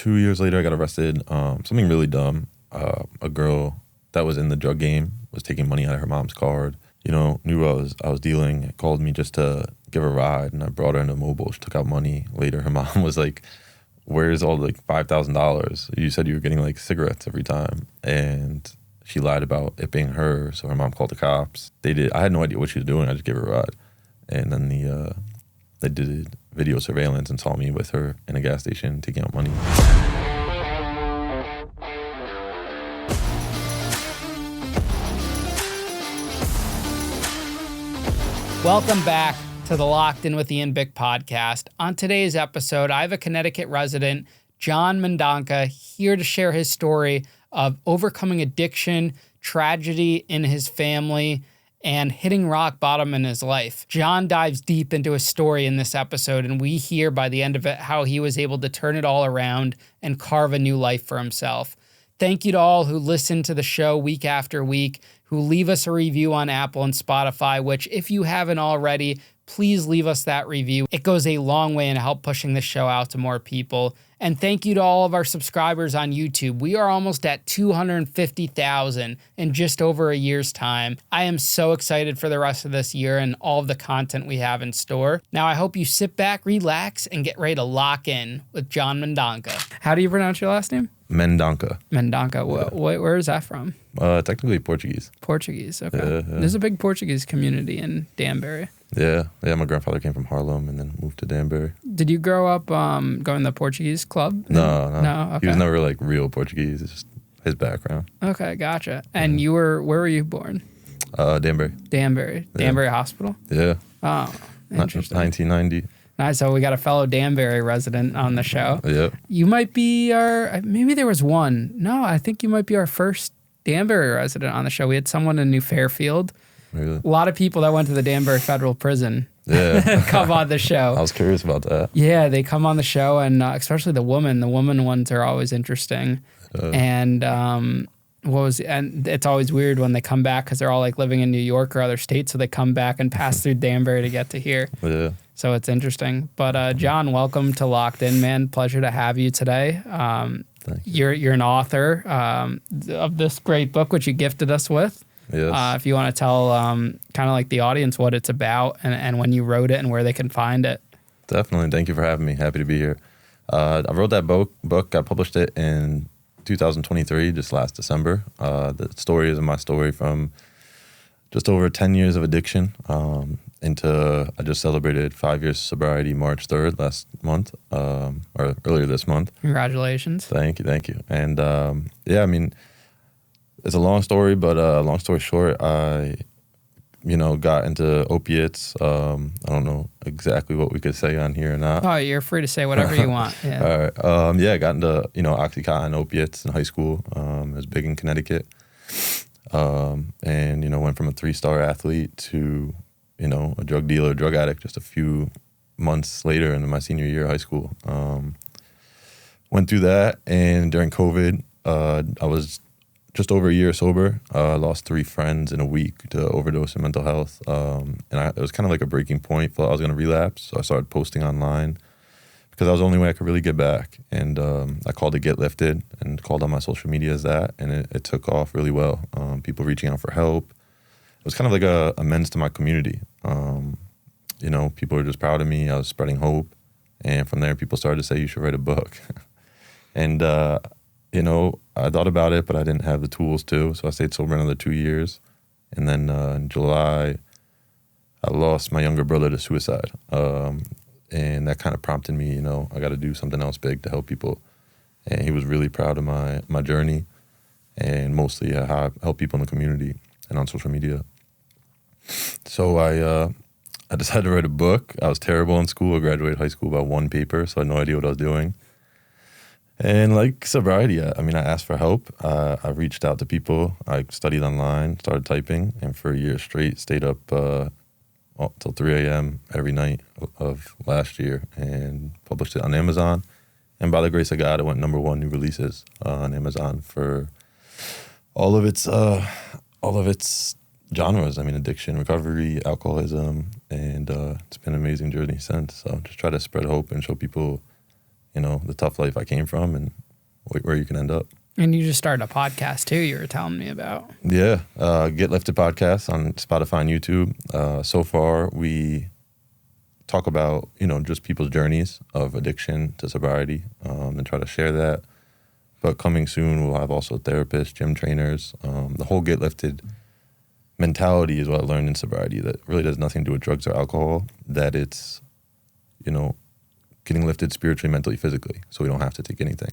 2 years later, I got arrested. Something really dumb. A girl that was in the drug game was taking money out of her mom's card. Knew I was dealing, called me just to give her a ride, and I brought her into mobile. She took out money. Later, her mom was like, where's all like $5,000? You said you were getting like cigarettes every time. And she lied about it being her, so her mom called the cops. I had no idea what she was doing. I just gave her a ride. And then they did video surveillance and saw me with her in a gas station taking out money. Welcome back to the Locked In with Ian Bick podcast. On today's episode, I have a Connecticut resident, Jon Mendonca, here to share his story of overcoming addiction, tragedy in his family, and hitting rock bottom in his life. Jon dives deep into his story in this episode, and we hear by the end of it how he was able to turn it all around and carve a new life for himself. Thank you to all who listen to the show week after week, who leave us a review on Apple and Spotify, which if you haven't already, please leave us that review. It goes a long way in help pushing the show out to more people. And thank you to all of our subscribers on YouTube. We are almost at 250,000 in just over a year's time. I am so excited for the rest of this year and all of the content we have in store. Now, I hope you sit back, relax, and get ready to lock in with Jon Mendonca. How do you pronounce your last name? Mendonca. Mendonca. Where is that from? Technically Portuguese. Portuguese, okay. Yeah. There's a big Portuguese community in Danbury. Yeah. My grandfather came from Harlem and then moved to Danbury. Did you grow up going to the Portuguese club? No. Okay. He was never like real Portuguese. It's just his background. Okay, gotcha. And where were you born? Danbury. Danbury Hospital? Yeah. Oh, interesting. 1990. Nice. So we got a fellow Danbury resident on the show. Yep. You might be maybe there was one. No, I think you might be our first Danbury resident on the show. We had someone in New Fairfield. Really? A lot of people that went to the Danbury Federal Prison come on the show. I was curious about that. Yeah, they come on the show, and especially the women. The woman ones are always interesting. And it's always weird when they come back because they're all like living in New York or other states, so they come back and pass through Danbury to get to here. Yeah. So it's interesting. But Jon, welcome to Locked In, man. Pleasure to have you today. Thank you. You're an author of this great book, which you gifted us with. Yes. If you want to tell kind of like the audience what it's about and when you wrote it and where they can find it. Definitely. Thank you for having me. Happy to be here. I wrote that book. I published it in 2023, just last December. The story is my story from just over 10 years of addiction I just celebrated 5 years sobriety March 3rd last month, or earlier this month. Congratulations. Thank you. And it's a long story, but long story short, I got into opiates. I don't know exactly what we could say on here or not. Oh, you're free to say whatever you want. Yeah. All right. I got into, Oxycontin opiates in high school. It was big in Connecticut. Went from a 3-star athlete to, a drug dealer, drug addict just a few months later in my senior year of high school. Went through that, and during COVID, I was just over a year sober. I lost 3 friends in a week to overdose and mental health. It was kind of like a breaking point. Felt I was going to relapse, so I started posting online because that was the only way I could really get back. And I called it Get Lifted and called on my social media as that, and it took off really well. People reaching out for help. It was kind of like a amends to my community. People were just proud of me. I was spreading hope. And from there, people started to say, you should write a book. And, I thought about it, but I didn't have the tools to. So I stayed sober another 2 years. And then in July, I lost my younger brother to suicide. And that kind of prompted me, I got to do something else big to help people. And he was really proud of my journey and mostly how I help people in the community and on social media. So I decided to write a book. I was terrible in school. I graduated high school about 1 paper, so I had no idea what I was doing. And like sobriety, I asked for help. I reached out to people. I studied online, started typing, and for a year straight, stayed up till 3 a.m. every night of last year and published it on Amazon. And by the grace of God, it went #1 new releases on Amazon for all of its genres. Addiction, recovery, alcoholism, and it's been an amazing journey since. So just try to spread hope and show people, the tough life I came from and where you can end up. And you just started a podcast too, you were telling me about. Yeah. Get Lifted podcast on Spotify and YouTube. So far, we talk about, just people's journeys of addiction to sobriety, and try to share that. But coming soon, we'll have also therapists, gym trainers. The whole Get Lifted mentality is what I learned in sobriety, that really has nothing to do with drugs or alcohol, that it's, getting lifted spiritually, mentally, physically, so we don't have to take anything.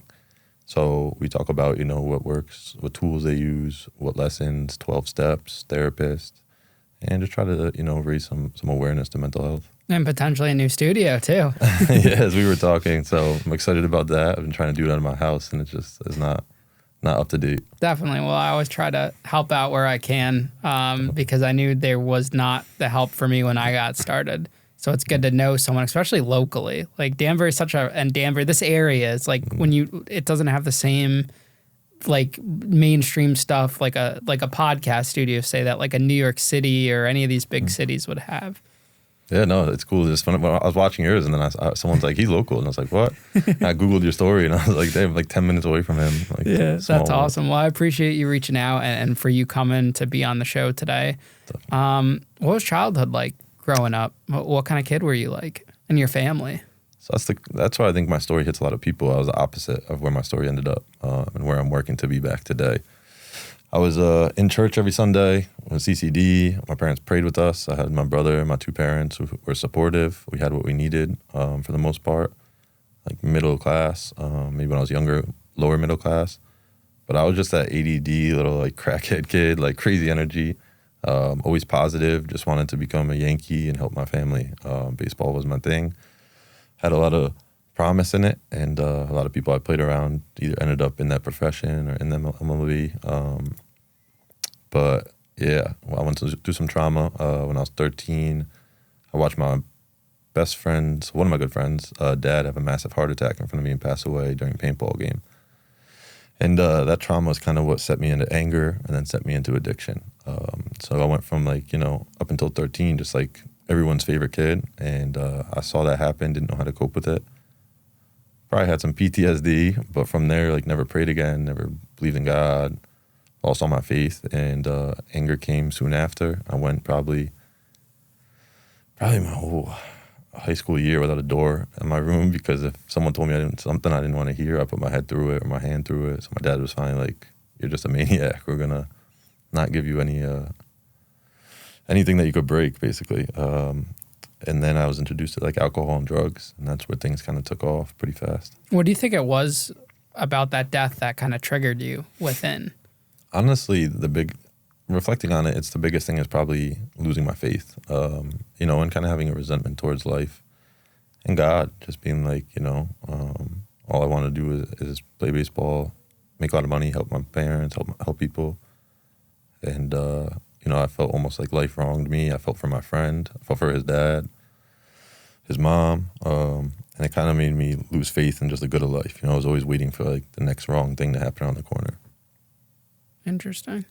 So we talk about, what works, what tools they use, what lessons, 12 steps, therapists, and just try to, raise some awareness to mental health. And potentially a new studio too. Yeah, as we were talking. So I'm excited about that. I've been trying to do it out of my house, and it just is not up to date. Definitely. Well, I always try to help out where I can, because I knew there was not the help for me when I got started. So it's good to know someone, especially locally. Like Danbury is Danbury, this area is like it doesn't have the same like mainstream stuff like a podcast studio, say that like a New York City or any of these big cities would have. Yeah, no, it's cool. It's fun. When I was watching yours, and then someone's like, he's local. And I was like, what? And I Googled your story, and I was like, they're like 10 minutes away from him. Like, yeah, that's awesome. Well, I appreciate you reaching out and for you coming to be on the show today. What was childhood like growing up? What kind of kid were you like and your family? So that's why I think my story hits a lot of people. I was the opposite of where my story ended up, and where I'm working to be back today. I was in church every Sunday with CCD. My parents prayed with us. I had my brother and my two parents who were supportive. We had what we needed, for the most part, like middle class. Maybe when I was younger, lower middle class. But I was just that ADD little like crackhead kid, like crazy energy, always positive. Just wanted to become a Yankee and help my family. Baseball was my thing. Had a lot of promise in it, and a lot of people I played around either ended up in that profession or in the MLB. But yeah, I went through some trauma when I was 13. I watched my best friend's, one of my good friends, dad have a massive heart attack in front of me and pass away during a paintball game. And that trauma was kind of what set me into anger and then set me into addiction. So I went from like, up until 13, just like everyone's favorite kid. And I saw that happen, didn't know how to cope with it. Probably had some PTSD, but from there, like never prayed again, never believed in God, lost all my faith, and anger came soon after. I went probably my whole high school year without a door in my room, because if someone told me something I didn't want to hear, I put my head through it or my hand through it. So my dad was finally like, "You're just a maniac. We're gonna not give you anything that you could break," basically. And then I was introduced to like alcohol and drugs, and that's where things kind of took off pretty fast. What do you think it was about that death that kind of triggered you within? Honestly, reflecting on it, it's the biggest thing is probably losing my faith, and kind of having a resentment towards life and God, just being like, all I want to do is play baseball, make a lot of money, help my parents, help people. And, I felt almost like life wronged me. I felt for my friend. I felt for his dad, his mom. And it kind of made me lose faith in just the good of life. I was always waiting for like the next wrong thing to happen around the corner. Interesting.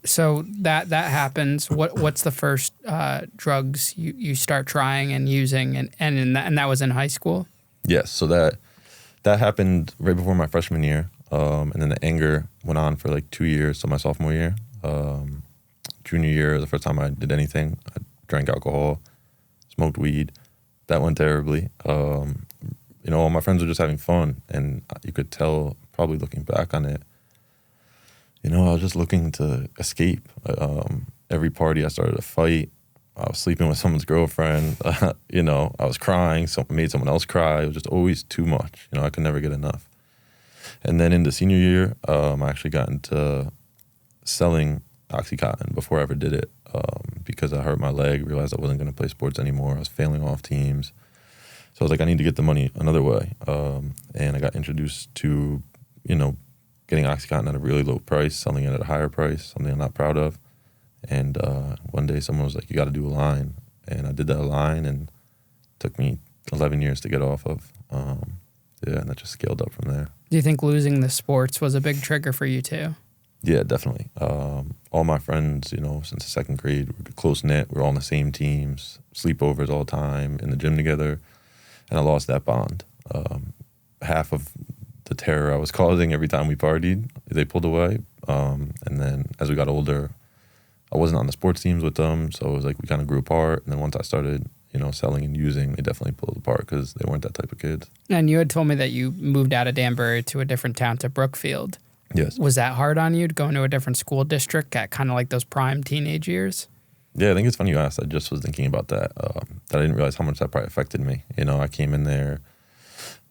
So that happens. What's the first drugs you start trying and using, and that was in high school? Yes. So that happened right before my freshman year. And then the anger went on for like 2 years, so my sophomore year. Junior year, the first time I did anything, I drank alcohol, smoked weed. That went terribly. All my friends were just having fun, and you could tell, probably looking back on it, I was just looking to escape. Every party I started a fight. I was sleeping with someone's girlfriend. I was crying. Made someone else cry. It was just always too much. I could never get enough. And then in the senior year, I actually got into selling Oxycontin before I ever did it, because I hurt my leg, realized I wasn't going to play sports anymore. I was failing off teams. So I was like, I need to get the money another way. And I got introduced to, getting Oxycontin at a really low price, selling it at a higher price, something I'm not proud of. And one day someone was like, you got to do a line. And I did that line, and it took me 11 years to get off of. And that just scaled up from there. Do you think losing the sports was a big trigger for you too? Yeah, definitely. All my friends, since the second grade, we're close-knit. We're all on the same teams, sleepovers all the time, in the gym together. And I lost that bond. half of the terror I was causing every time we partied, they pulled away. And then as we got older, I wasn't on the sports teams with them, so it was like we kind of grew apart. And then once I started, selling and using, they definitely pulled apart because they weren't that type of kids. And you had told me that you moved out of Danbury to a different town, to Brookfield. Yes. Was that hard on you to go into a different school district at kind of like those prime teenage years? Yeah, I think it's funny you asked. I just was thinking about that. That I didn't realize how much that probably affected me. I came in there,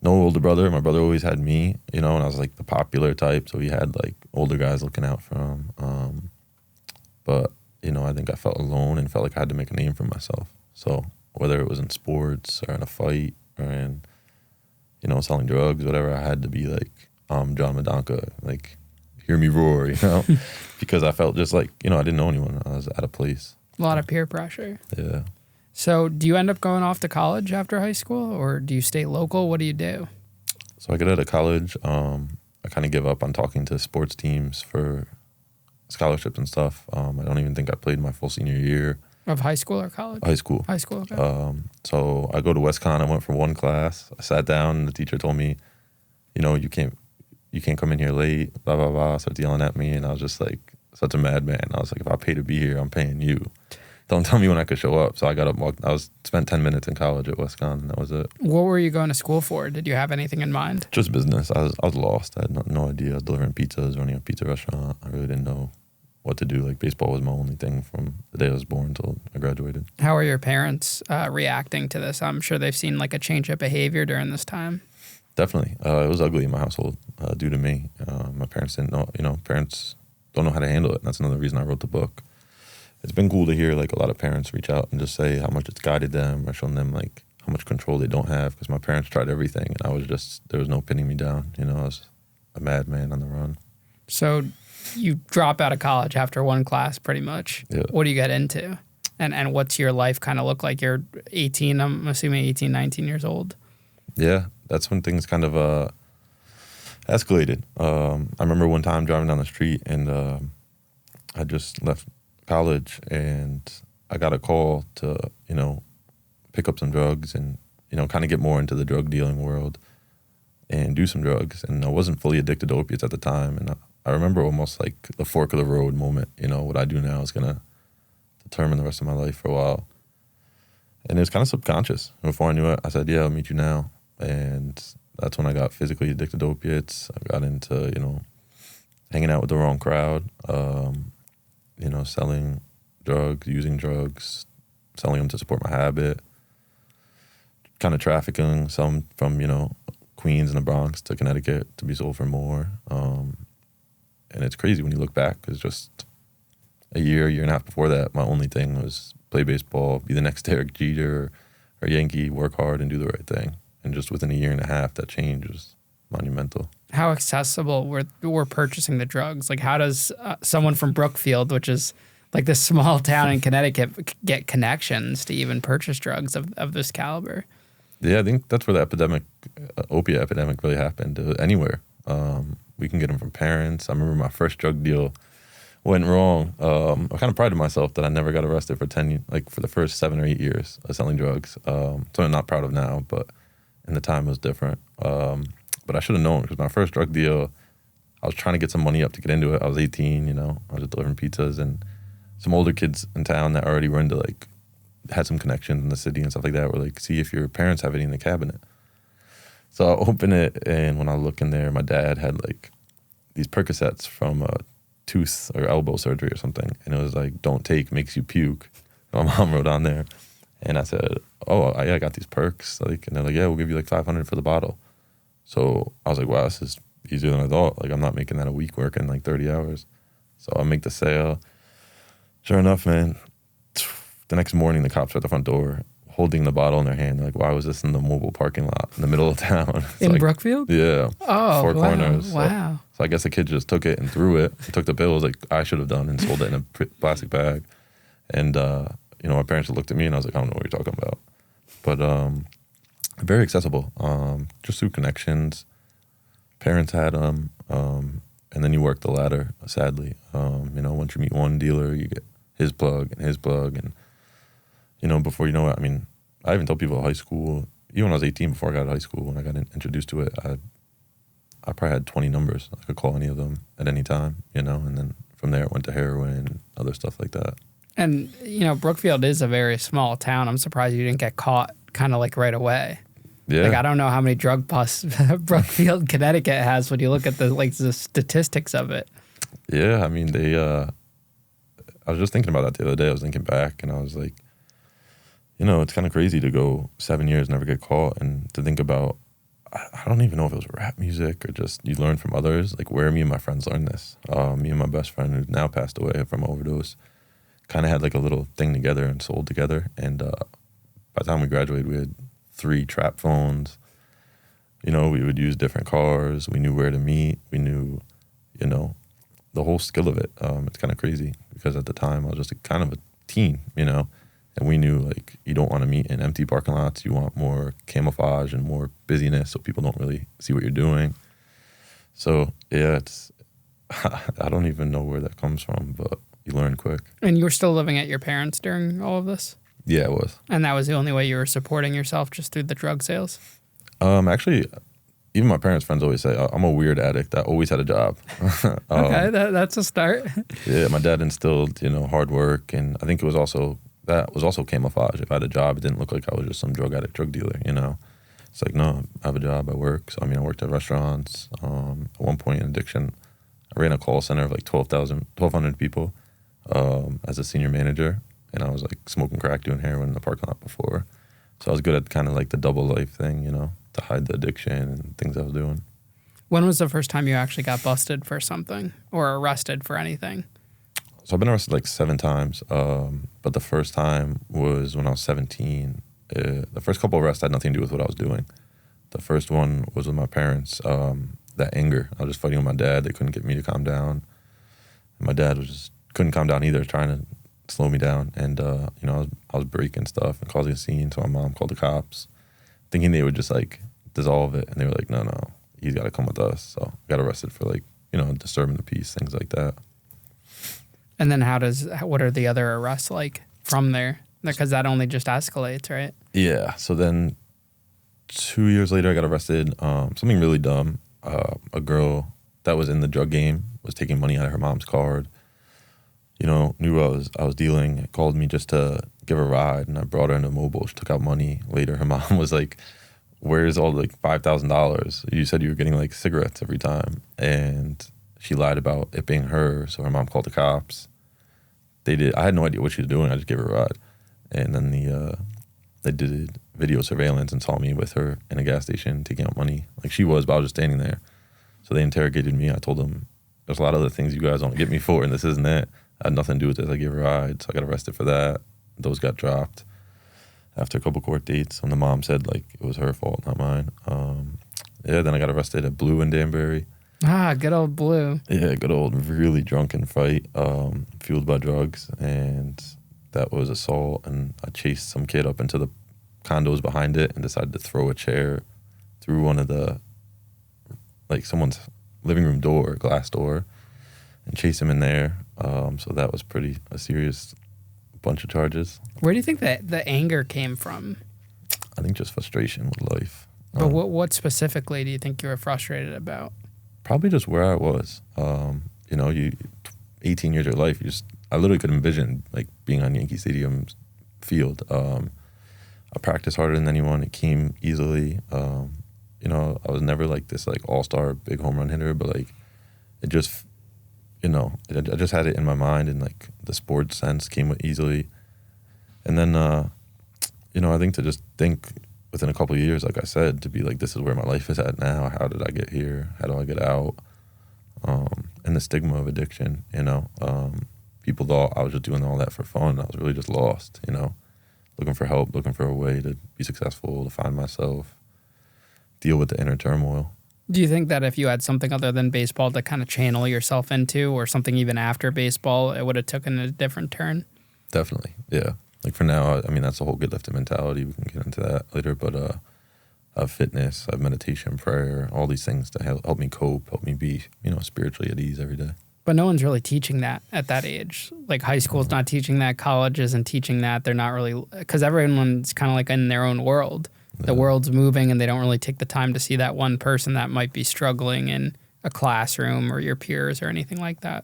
no older brother. My brother always had me, and I was like the popular type, so he had like older guys looking out for him. But, I think I felt alone and felt like I had to make a name for myself. So whether it was in sports or in a fight or in, selling drugs, whatever, I had to be like, Jon Mendonca, like, hear me roar, because I felt just like, I didn't know anyone. I was out of place. A lot of peer pressure. Yeah. So do you end up going off to college after high school, or do you stay local? What do you do? So I get out of college. I kind of give up on talking to sports teams for scholarships and stuff. I don't even think I played my full senior year. Of high school or college? High school. High school, okay. So I go to WestCon. I went for one class. I sat down, and the teacher told me, you can't come in here late, blah, blah, blah. Started yelling at me, and I was just like such a madman. I was like, if I pay to be here, I'm paying you. Don't tell me when I could show up. So I got up, spent 10 minutes in college at WestCon, and that was it. What were you going to school for? Did you have anything in mind? Just business. I was lost. I had no idea. I was delivering pizzas, running a pizza restaurant. I really didn't know what to do. Like, baseball was my only thing from the day I was born until I graduated. How are your parents reacting to this? I'm sure they've seen like a change of behavior during this time. Definitely. It was ugly in my household due to me. My parents didn't know, parents don't know how to handle it. And that's another reason I wrote the book. It's been cool to hear like a lot of parents reach out and just say how much it's guided them or shown them like how much control they don't have, because my parents tried everything and there was no pinning me down. I was a madman on the run. So you drop out of college after one class pretty much. Yeah. What do you get into? And what's your life kind of look like? You're 18, I'm assuming 18, 19 years old. Yeah, that's when things kind of escalated. I remember one time driving down the street and I just left college and I got a call to, pick up some drugs and, kind of get more into the drug dealing world and do some drugs. And I wasn't fully addicted to opiates at the time. And I remember almost like the fork of the road moment. What I do now is going to determine the rest of my life for a while. And it was kind of subconscious. Before I knew it, I said, yeah, I'll meet you now. And that's when I got physically addicted to opiates. I got into, hanging out with the wrong crowd, selling drugs, using drugs, selling them to support my habit, kind of trafficking some from, Queens and the Bronx to Connecticut to be sold for more. And it's crazy when you look back, because just a year and a half before that, my only thing was play baseball, be the next Derek Jeter or Yankee, work hard and do the right thing. And just within a year and a half, that change was monumental. How accessible were purchasing the drugs? Like, how does someone from Brookfield, which is like this small town in Connecticut, get connections to even purchase drugs of this caliber? Yeah, I think that's where the opiate epidemic really happened. Anywhere. We can get them from parents. I remember my first drug deal went wrong. I kind of prided myself that I never got arrested for for the first 7 or 8 years of selling drugs. So I'm not proud of now, but in the time it was different. But I should have known, because my first drug deal, I was trying to get some money up to get into it. I was 18, I was delivering pizzas, and some older kids in town that already were into had some connections in the city and stuff like that were like, see if your parents have any in the cabinet. So I open it, and when I look in there, my dad had these Percocets from a tooth or elbow surgery or something. And it was like, don't take, makes you puke. My mom wrote on there. And I said, oh, I got these perks. And they're like, yeah, we'll give you $500 for the bottle. So I was like, wow, this is easier than I thought. I'm not making that a week working 30 hours. So I make the sale. Sure enough, man, the next morning, the cops are at the front door holding the bottle in their hand. They're like, why was this in the mobile parking lot in the middle of town? In Brookfield? Yeah. Oh, Four corners. Wow. So I guess the kid just took it and threw it. He took the bills like I should have done and sold it in a plastic bag. And, my parents looked at me and I was like, I don't know what you're talking about. But very accessible, just through connections. Parents had them. And then you work the ladder, sadly. Once you meet one dealer, you get his plug. And, before you know it, I even tell people at high school, even when I was 18, before I got out of high school, when I got introduced to it, I probably had 20 numbers. I could call any of them at any time, you know, and then from there it went to heroin and other stuff like that. And, you know, Brookfield is a very small town. I'm surprised you didn't get caught kind of like right away. Yeah. Like, I don't know how many drug busts Brookfield, Connecticut has when you look at the statistics of it. Yeah, I mean, I was just thinking about that the other day. I was thinking back and I was like, you know, it's kind of crazy to go 7 years, never get caught, and to think about, I don't even know if it was rap music or just you learn from others, like where me and my friends learned this. Me and my best friend, who's now passed away from overdose, kind of had like a little thing together and sold together. And by the time we graduated, we had 3 trap phones. You know, we would use different cars. We knew where to meet. We knew, you know, the whole skill of it. It's kind of crazy because at the time I was just kind of a teen, you know, and we knew like you don't want to meet in empty parking lots. You want more camouflage and more busyness so people don't really see what you're doing. So yeah, I don't even know where that comes from, but you learn quick. And you were still living at your parents' during all of this? Yeah, it was. And that was the only way you were supporting yourself, just through the drug sales? Actually, even my parents' friends always say I'm a weird addict. I always had a job. Okay, that's a start. Yeah, my dad instilled, you know, hard work, and I think that was also camouflage. If I had a job, it didn't look like I was just some drug addict, drug dealer, you know. It's like, no, I have a job, I work. So, I mean, I worked at restaurants. At one point in addiction, I ran a call center of like 1,200 people as a senior manager, and I was like smoking crack, doing heroin in the parking lot before. So I was good at kind of like the double life thing, you know, to hide the addiction and things I was doing. When was the first time you actually got busted for something or arrested for anything? So I've been arrested like 7 times, but the first time was when I was 17. The first couple of arrests had nothing to do with what I was doing. The first one was with my parents. That anger, I was just fighting with my dad. They couldn't get me to calm down. And my dad couldn't calm down either, trying to slow me down. And you know, I was breaking stuff and causing a scene. So my mom called the cops, thinking they would just like dissolve it. And they were like, no, he's got to come with us. So I got arrested for like, you know, disturbing the peace, things like that. And then what are the other arrests like from there? Because that only just escalates, right? Yeah. So then 2 years later, I got arrested. Something really dumb. A girl that was in the drug game was taking money out of her mom's card. You know, knew I was dealing, called me just to give her a ride, and I brought her into mobile. She took out money. Later, her mom was like, where's all like $5,000? You said you were getting like cigarettes every time. And she lied about it being her, so her mom called the cops. I had no idea what she was doing. I just gave her a ride. And then they did video surveillance and saw me with her in a gas station taking out money. Like she was, but I was just standing there. So they interrogated me. I told them, there's a lot of other things you guys want to get me for, and this isn't it. I had nothing to do with this. I gave her a ride, so I got arrested for that. Those got dropped after a couple court dates, and the mom said like it was her fault, not mine. Yeah, then I got arrested at Blue in Danbury. Ah, good old Blue. Yeah, good old really drunken fight, fueled by drugs, and that was assault. And I chased some kid up into the condos behind it and decided to throw a chair through one of the, like someone's living room door, glass door, and chase him in there. So that was a serious bunch of charges. Where do you think that the anger came from? I think just frustration with life. But what specifically do you think you were frustrated about? Probably just where I was. You know, 18 years of your life, I literally could envision like being on Yankee Stadium field. I practiced harder than anyone. It came easily. You know, I was never like this like all-star big home run hitter, but like it just, you know, I just had it in my mind, and like the sports sense came easily. And then, you know, I think to just think within a couple of years, like I said, to be like, this is where my life is at now. How did I get here? How do I get out? And the stigma of addiction, you know. People thought I was just doing all that for fun. I was really just lost, you know, looking for help, looking for a way to be successful, to find myself, deal with the inner turmoil. Do you think that if you had something other than baseball to kind of channel yourself into, or something even after baseball, it would have taken a different turn? Definitely, yeah. Like for now, I mean, that's the whole good lifting mentality. We can get into that later, but I have fitness, I have meditation, prayer, all these things to help me cope, help me be, you know, spiritually at ease every day. But no one's really teaching that at that age. Like high school's not teaching that, college isn't teaching that. They're not really, because everyone's kind of like in their own world. the world's moving and they don't really take the time to see that one person that might be struggling in a classroom or your peers or anything like that.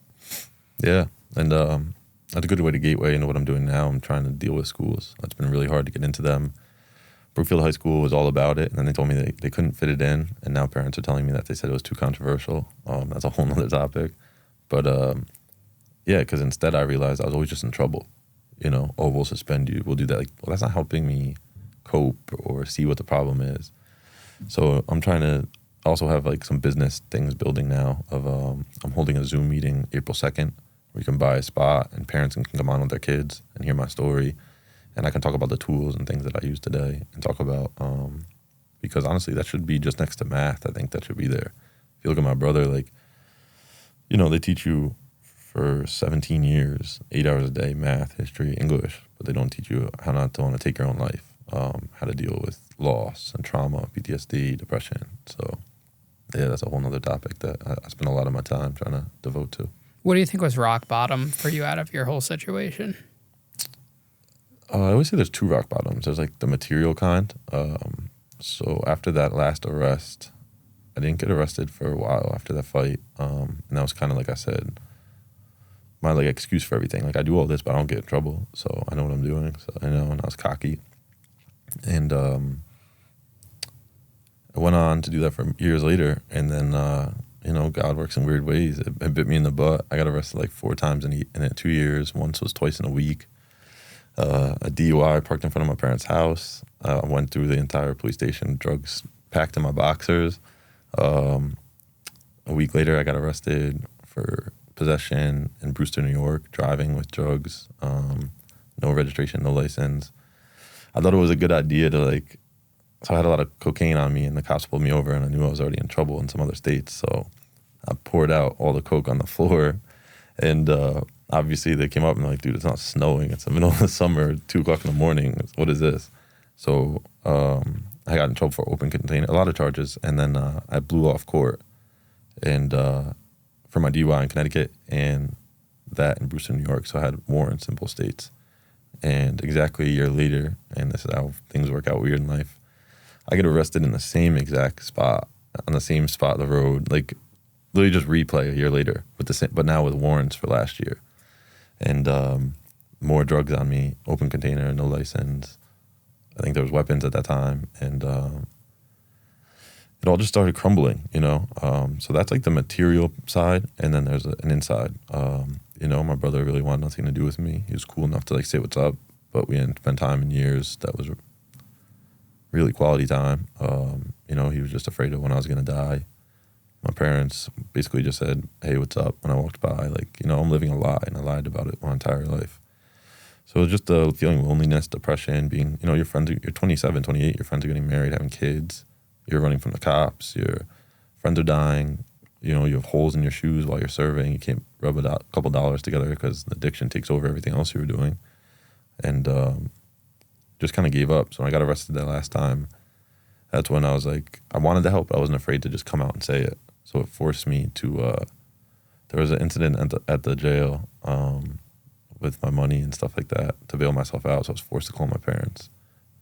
Yeah. And that's a good way to gateway into what I'm doing now. I'm trying to deal with schools. It's been really hard to get into them. Brookfield High School was all about it, and then they told me they couldn't fit it in, and now parents are telling me that they said it was too controversial. That's a whole nother topic. But yeah, because instead I realized I was always just in trouble. Oh, we'll suspend you, we'll do that. Like, well, that's not helping me cope or see what the problem is. So I'm trying to also have like some business things building now of I'm holding a Zoom meeting April 2nd where you can buy a spot and parents can come on with their kids and hear my story. And I can talk about the tools and things that I use today and talk about, because honestly, that should be just next to math. I think that should be there. If you look at my brother, like, they teach you for 17 years, 8 hours a day, math, history, English, but they don't teach you how not to want to take your own life, how to deal with loss and trauma, PTSD, depression. So yeah, that's a whole nother topic that I spend a lot of my time trying to devote to. What do you think was rock bottom for you out of your whole situation? I always say there's two rock bottoms. There's like the material kind. So after that last arrest, I didn't get arrested for a while after that fight. And that was kind of, like I said, my like excuse for everything. Like, I do all this, but I don't get in trouble. So I know what I'm doing. So I know, and I was cocky. And I went on to do that for years later. And then, God works in weird ways. It bit me in the butt. I got arrested like 4 times in 2 years. Once was twice in a week. A DUI parked in front of my parents' house. I went through the entire police station, drugs packed in my boxers. A week later, I got arrested for possession in Brewster, New York, driving with drugs, no registration, no license. I thought it was a good idea to so I had a lot of cocaine on me and the cops pulled me over and I knew I was already in trouble in some other states. So I poured out all the coke on the floor and obviously they came up and they're like, dude, it's not snowing. It's the middle of the summer, 2 o'clock in the morning. What is this? So I got in trouble for open container, a lot of charges. And then I blew off court and for my DUI in Connecticut and that in Brewster, New York. So I had warrants in both states. And exactly a year later, and this is how things work out weird in life, I get arrested in the same exact spot, on the same spot of the road, like literally just replay a year later, with the same, but now with warrants for last year. And more drugs on me, open container, no license. I think there was weapons at that time. And it all just started crumbling, So that's like the material side. And then there's an inside. My brother really wanted nothing to do with me. He was cool enough to say what's up, but we didn't spend time in years. That was really quality time. He was just afraid of when I was going to die. My parents basically just said, hey, what's up? When I walked by, I'm living a lie, and I lied about it my entire life. So it was just the feeling loneliness, depression, being, your friends, you're 27, 28, your friends are getting married, having kids, you're running from the cops, your friends are dying, you have holes in your shoes while you're serving, you can't rub a couple dollars together because addiction takes over everything else you were doing. And just kind of gave up. So when I got arrested that last time, that's when I was like, I wanted to help, but I wasn't afraid to just come out and say it. So it forced me to, there was an incident at the jail with my money and stuff like that to bail myself out. So I was forced to call my parents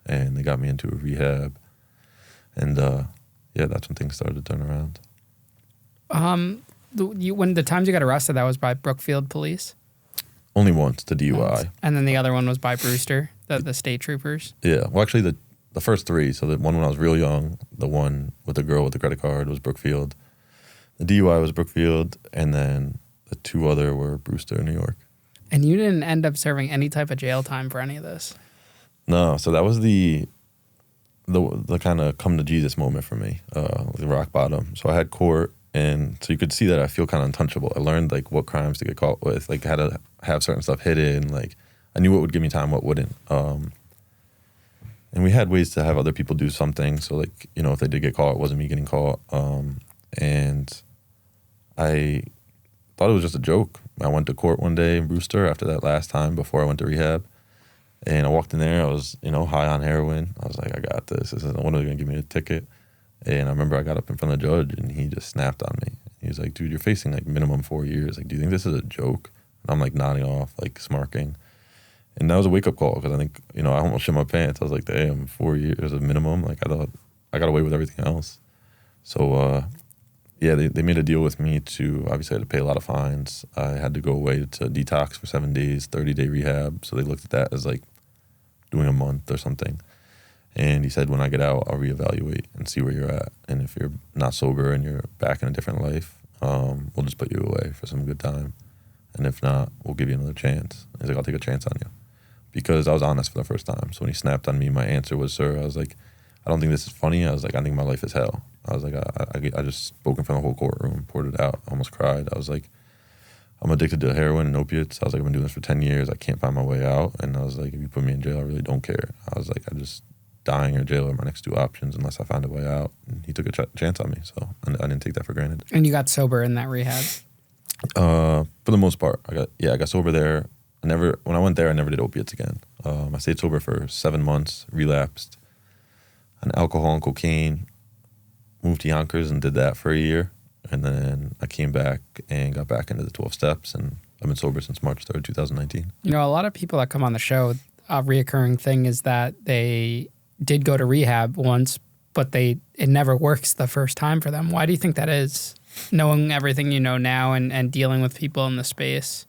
and they got me into a rehab. And that's when things started to turn around. When the times you got arrested, that was by Brookfield police? Only once, the DUI. And then the other one was by Brewster, the state troopers? Yeah, well actually the first 3, so the one when I was real young, the one with the girl with the credit card was Brookfield. The DUI was Brookfield, and then the 2 other were Brewster, New York. And you didn't end up serving any type of jail time for any of this? No, so that was the kind of come to Jesus moment for me, the rock bottom. So I had court, and so you could see that I feel kind of untouchable. I learned what crimes to get caught with, how to have certain stuff hidden. I knew what would give me time, what wouldn't. And we had ways to have other people do something. So if they did get caught, it wasn't me getting caught. And I thought it was just a joke. I went to court one day in Brewster after that last time before I went to rehab. And I walked in there, I was, high on heroin. I was like, I got this. This isn't one of them going to give me a ticket. And I remember I got up in front of the judge and he just snapped on me. He was like, dude, you're facing minimum 4 years. Do you think this is a joke? And I'm nodding off, smirking. And that was a wake-up call because I think, I almost shit my pants. I was like, damn, 4 years a minimum. Like, I thought I got away with everything else. So, they made a deal with me to, obviously I had to pay a lot of fines. I had to go away to detox for 7 days, 30-day rehab. So they looked at that as like doing a month or something. And he said, when I get out, I'll reevaluate and see where you're at. And if you're not sober and you're back in a different life, we'll just put you away for some good time. And if not, we'll give you another chance. He's like, I'll take a chance on you. Because I was honest for the first time. So when he snapped on me, my answer was, sir, I was like, I don't think this is funny. I was like, I think my life is hell. I was like, I just spoke in front of the whole courtroom, poured it out, almost cried. I was like, I'm addicted to heroin and opiates. I was like, I've been doing this for 10 years. I can't find my way out. And I was like, if you put me in jail, I really don't care. I was like, dying or jail are my next two options unless I find a way out. And he took a chance on me. So I didn't take that for granted. And you got sober in that rehab? For the most part. I got sober there. When I went there, I never did opiates again. I stayed sober for 7 months, relapsed on alcohol and cocaine, moved to Yonkers and did that for a year. And then I came back and got back into the 12 steps, and I've been sober since March 3rd, 2019. A lot of people that come on the show, a reoccurring thing is that they did go to rehab once, but it never works the first time for them. Why do you think that is, knowing everything you know now and dealing with people in the space?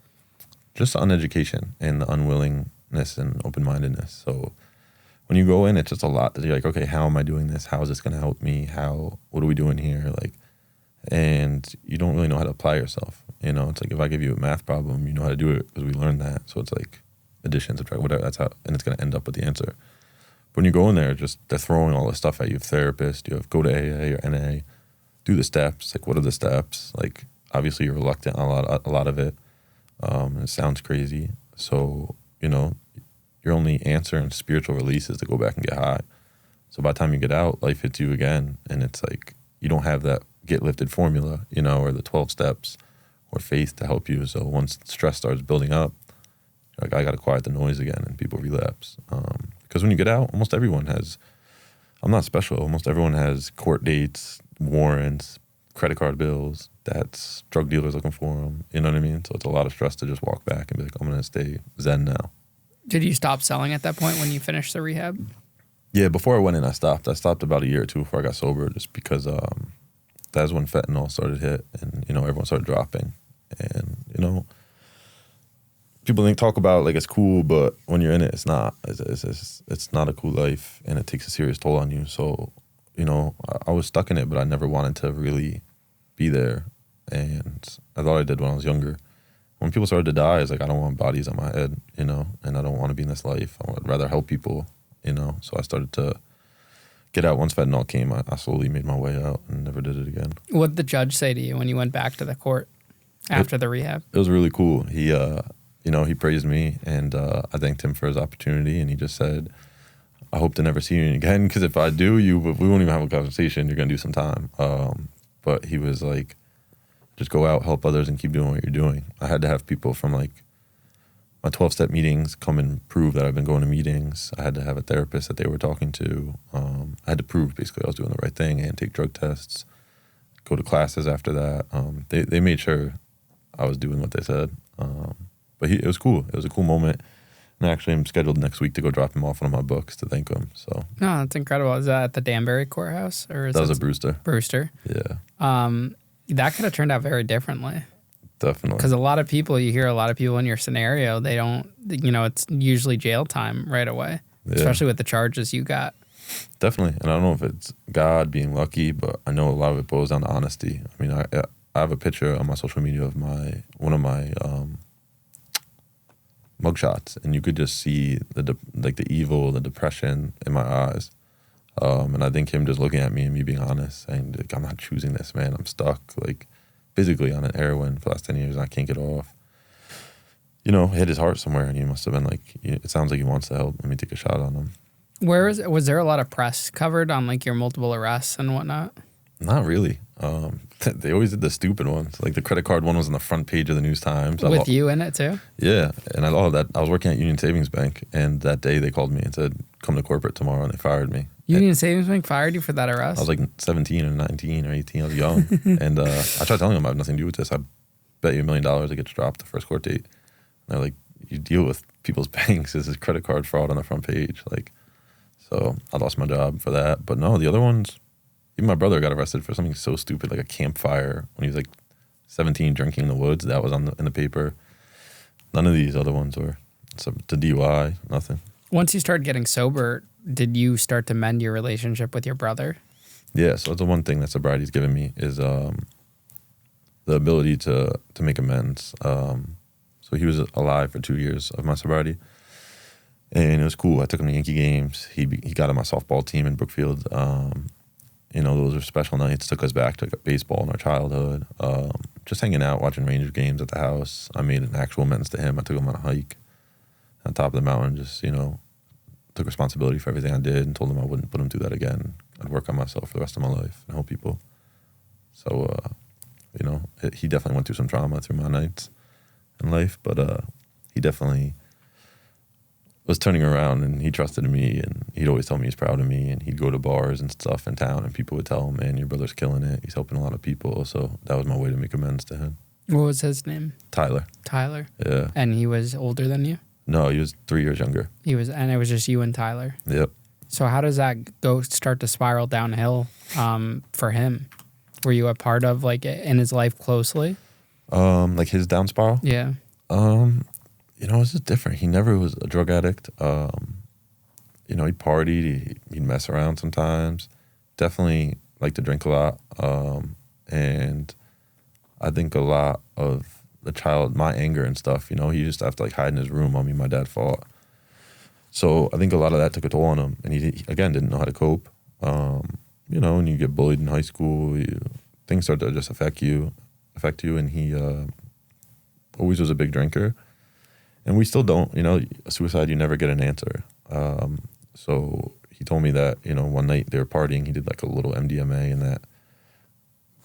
Just the uneducation and the unwillingness and open-mindedness. So when you go in, it's just a lot that you're like, okay, how am I doing this? How is this going to help me? What are we doing here? And you don't really know how to apply yourself. It's like if I give you a math problem, you know how to do it because we learned that. So it's like addition, subtract, whatever. That's how, and it's going to end up with the answer. But when you go in there, they're throwing all this stuff at you. You have therapists, you have go to AA or NA, do the steps. Like, what are the steps? Like, obviously you're reluctant on a lot of it. It sounds crazy. So, your only answer in spiritual release is to go back and get high. So by the time you get out, life hits you again. And it's like, you don't have that get lifted formula, or the 12 steps or faith to help you. So once stress starts building up, you're like, I got to quiet the noise again, and people relapse. Because when you get out, almost everyone has, I'm not special, almost everyone has court dates, warrants, credit card bills, that's drug dealers looking for them. You know what I mean? So it's a lot of stress to just walk back and be like, I'm going to stay zen now. Did you stop selling at that point when you finished the rehab? Yeah, before I went in, I stopped. I stopped about a year or two before I got sober, just because that's when fentanyl started hit, and everyone started dropping. And people talk about like it's cool, but when you're in it, it's not. It's not a cool life, and it takes a serious toll on you. So I was stuck in it, but I never wanted to really be there. And I thought I did when I was younger. When people started to die, it's like, I don't want bodies on my head, and I don't want to be in this life. I would rather help people, So I started to get out. Once fentanyl came, I slowly made my way out and never did it again. What did the judge say to you when you went back to the court after the rehab? It was really cool. He, he praised me, and I thanked him for his opportunity, and he just said, I hope to never see you again, because if I do, we won't even have a conversation. You're going to do some time. But he was like, just go out, help others, and keep doing what you're doing. I had to have people from like my 12-step meetings come and prove that I've been going to meetings. I had to have a therapist that they were talking to. I had to prove basically I was doing the right thing and take drug tests, go to classes after that. They made sure I was doing what they said. But it was cool. It was a cool moment. And actually, I'm scheduled next week to go drop him off one of my books to thank him. So no, that's incredible. Is that at the Danbury courthouse, or is that was a Brewster? Brewster. Yeah. That could have turned out very differently. Definitely. Because you hear a lot of people in your scenario, they don't. It's usually jail time right away, especially with the charges you got. Definitely, and I don't know if it's God being lucky, but I know a lot of it boils down to honesty. I mean, I have a picture on my social media of one of my mugshots, and you could just see the evil, the depression in my eyes. And I think him just looking at me and me being honest, saying, like, I'm not choosing this, man. I'm stuck, like, physically on an heroin for the last 10 years, and I can't get off. Hit his heart somewhere, and he must have been like, it sounds like he wants to help. Let me take a shot on him. Was there a lot of press covered on, like, your multiple arrests and whatnot? Not really. They always did the stupid ones. Like the credit card one was on the front page of the News Times. With you in it too? Yeah. And I love that. I was working at Union Savings Bank, and that day they called me and said, come to corporate tomorrow, and they fired me. Union Savings Bank fired you for that arrest? I was like 17 or 19 or 18. I was young. And I tried telling them I have nothing to do with this. I bet you $1 million I get to drop the first court date. And they're like, you deal with people's banks. This is credit card fraud on the front page. Like, so I lost my job for that. But no, the other ones, even my brother got arrested for something so stupid, like a campfire when he was like 17 drinking in the woods. That was in the paper. None of these other ones were. So the DUI, nothing. Once you started getting sober, did you start to mend your relationship with your brother? Yeah, so that's the one thing that sobriety's given me is the ability to make amends. So he was alive for 2 years of my sobriety, and it was cool. I took him to Yankee games. He got on my softball team in Brookfield. Those were special nights. Took us back to baseball in our childhood. Just hanging out, watching Rangers games at the house. I made an actual amends to him. I took him on a hike on top of the mountain. Just took responsibility for everything I did and told him I wouldn't put him through that again. I'd work on myself for the rest of my life and help people. So, he definitely went through some trauma through my nights in life, but he definitely was turning around, and he trusted me, and he'd always tell me he's proud of me, and he'd go to bars and stuff in town, and people would tell him, man, your brother's killing it. He's helping a lot of people. So that was my way to make amends to him. What was his name? Tyler. Tyler? Yeah. And he was older than you? No, he was 3 years younger. And it was just you and Tyler? Yep. So how does that start to spiral downhill for him? Were you a part of, like, in his life closely? Like his down spiral? Yeah. It's just different. He never was a drug addict. He partied. He'd mess around sometimes. Definitely liked to drink a lot. And I think a lot of my anger and stuff, he used to have to like hide in his room while me and my dad fought. So I think a lot of that took a toll on him. And he again, didn't know how to cope. When you get bullied in high school, things start to just affect you. And he always was a big drinker. And we still don't, a suicide, you never get an answer. So he told me that, one night they were partying, he did like a little MDMA, and that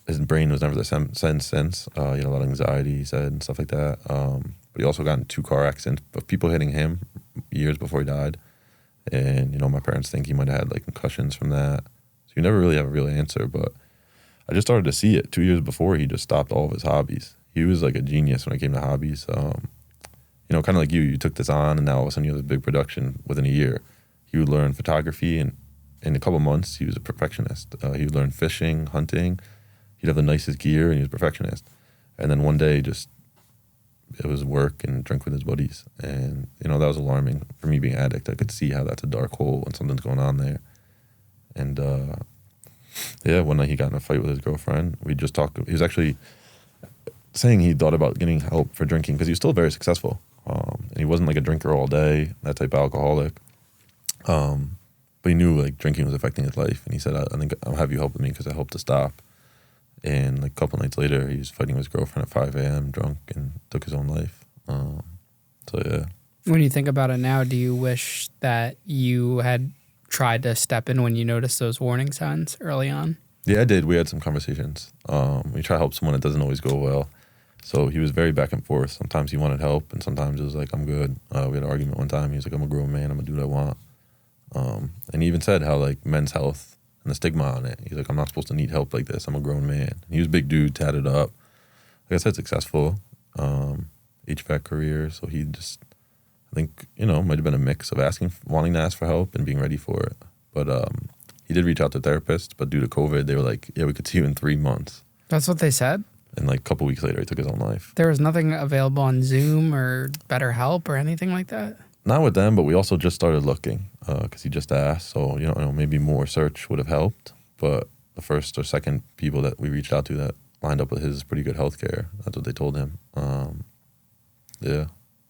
his brain was never the same since. He had a lot of anxiety, he said, and stuff like that. But he also got in 2 car accidents of people hitting him years before he died. And, my parents think he might have had like concussions from that. So you never really have a real answer. But I just started to see it 2 years before he just stopped all of his hobbies. He was like a genius when it came to hobbies. Kind of like you took this on, and now all of a sudden you have a big production within a year. He would learn photography, and in a couple months, he was a perfectionist. He would learn fishing, hunting. He'd have the nicest gear, and he was a perfectionist. And then one day, it was work and drink with his buddies. And, that was alarming for me being an addict. I could see how that's a dark hole and something's going on there. And, one night he got in a fight with his girlfriend. We just talked. He was actually saying he thought about getting help for drinking because he was still very successful. And he wasn't like a drinker all day, that type of alcoholic. But he knew like drinking was affecting his life. And he said, I think I'll have you help me because I hope to stop. And like a couple nights later, he was fighting with his girlfriend at 5 a.m. drunk and took his own life. So yeah. When you think about it now, do you wish that you had tried to step in when you noticed those warning signs early on? Yeah, I did. We had some conversations. We try to help someone. It doesn't always go well. So he was very back and forth. Sometimes he wanted help, and sometimes it was like, I'm good. We had an argument one time. He was like, I'm a grown man. I'm going to do what I want. And he even said how, like, men's health and the stigma on it. He's like, I'm not supposed to need help like this. I'm a grown man. And he was a big dude, tatted up. Like I said, successful. HVAC career. So he just, I think, might have been a mix of wanting to ask for help and being ready for it. But he did reach out to therapists, but due to COVID, they were like, yeah, we could see you in 3 months. That's what they said? And like a couple weeks later, he took his own life. There was nothing available on Zoom or BetterHelp or anything like that? Not with them, but we also just started looking because he just asked. So, maybe more search would have helped. But the first or second people that we reached out to that lined up with his pretty good health care. That's what they told him.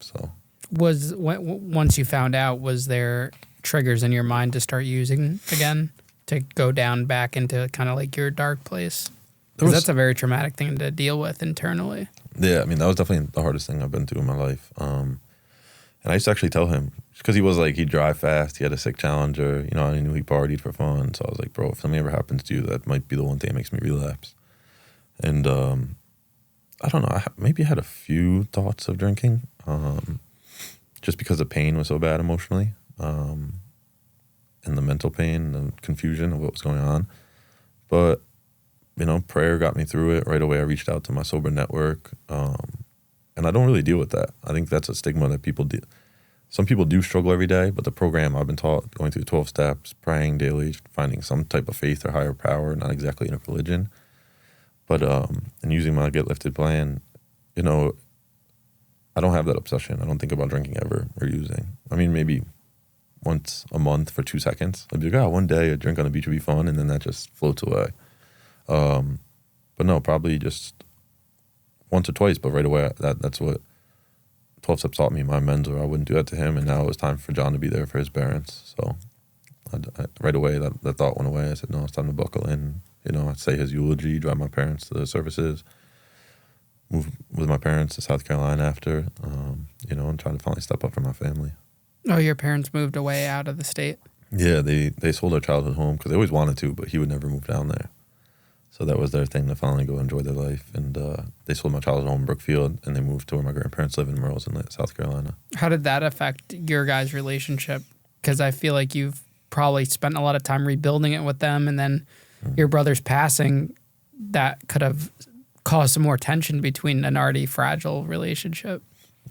So. Once you found out, was there triggers in your mind to start using again? To go down back into kind of like your dark place? Because that's a very traumatic thing to deal with internally. Yeah, I mean, that was definitely the hardest thing I've been through in my life. And I used to actually tell him, because he was like, he'd drive fast, he had a sick Challenger, I knew he partied for fun. So I was like, bro, if something ever happens to you, that might be the one thing that makes me relapse. And I don't know, maybe I had a few thoughts of drinking, just because the pain was so bad emotionally, and the mental pain, the confusion of what was going on. But prayer got me through it. Right away, I reached out to my sober network. And I don't really deal with that. I think that's a stigma that people do. Some people do struggle every day, but the program I've been taught, going through 12 steps, praying daily, finding some type of faith or higher power, not exactly in a religion, but and using my Get Lifted plan, you know, I don't have that obsession. I don't think about drinking ever or using. I mean, maybe once a month for 2 seconds. I'd be like, oh, one day a drink on the beach would be fun, and then that just floats away. But no, probably just once or twice, but right away, that's what 12 steps taught me. My amends were I wouldn't do that to him, and now it was time for Jon to be there for his parents. So right away, that thought went away. I said, no, it's time to buckle in. You know, I'd say his eulogy, drive my parents to the services, move with my parents to South Carolina after, you know, and try to finally step up for my family. Oh, your parents moved away out of the state? Yeah, they sold their childhood home because they always wanted to, but he would never move down there. So that was their thing to finally go enjoy their life. And they sold my childhood home in Brookfield, and they moved to where my grandparents live in Merle's Inlet, South Carolina. How did that affect your guys' relationship? Because I feel like you've probably spent a lot of time rebuilding it with them, and then your brother's passing, that could have caused some more tension between an already fragile relationship.